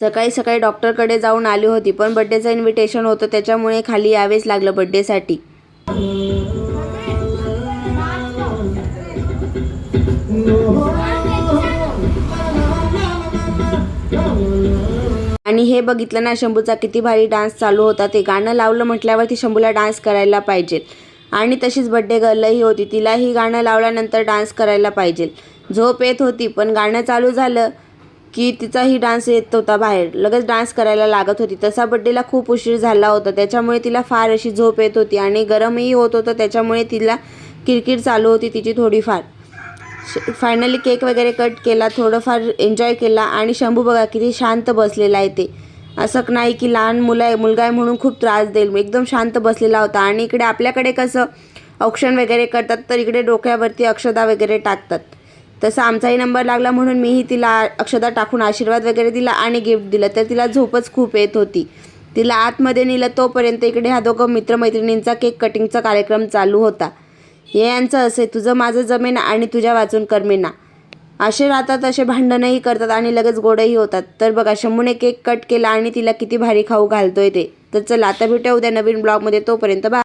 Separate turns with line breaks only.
सकाळी सकाळी डॉक्टरकडे जाऊन आली होती, पण बड्डेचं इन्व्हिटेशन होतं त्याच्यामुळे खाली यावेच लागलं बड्डेसाठी. आणि हे बघितलं ना, शंभूचा किती भारी डान्स चालू होता. ते गाणं लावलं म्हटल्यावरती शंभूला डान्स करायला पाहिजे. आणि तशीच बड्डे गर्लही होती, तिलाही गाणं लावल्यानंतर डान्स करायला पाहिजे. झोप येत होती, पण गाणं चालू झालं की तिचाही डान्स येत होता बाहेर, लगेच डान्स करायला लागत होती. तसा बड्डेला खूप उशीर झाला होता, त्याच्यामुळे तिला फार अशी झोप येत होती आणि गरमही होत होतं, त्याच्यामुळे तिला किरकिर चालू होती तिची थोडीफार. फायनली केक वगैरे कट केला, थोडंफार एन्जॉय केला. आणि शंभू बघा किती शांत बसलेला आहे. ते असं नाही की लहान मुलगा आहे म्हणून खूप त्रास देईल, एकदम शांत बसलेला होता. आणि इकडे आपल्याकडे कसं औक्षण वगैरे करतात, तर इकडे डोक्यावरती अक्षदा वगैरे टाकतात. तसं आमचाही नंबर लागला म्हणून मीही तिला अक्षदा टाकून आशीर्वाद वगैरे दिला आणि गिफ्ट दिलं. तर तिला झोपच खूप येत होती. तिला आतमध्ये नेलं, तोपर्यंत इकडे ह्या दोघं मित्रमैत्रिणींचा केक कटिंगचा कार्यक्रम चालू होता. हे यांचं असे, तुझं माझं जमेना आणि तुझ्या वाचून करमेना, असे राहतात, असे भांडणही करतात आणि लगेच गोडही होतात. तर बघा शंभूने केक कट केला आणि तिला किती भारी खाऊ घालतोय ते. तर चला आता भेटूया उद्या नवीन ब्लॉगमध्ये, तोपर्यंत बाय.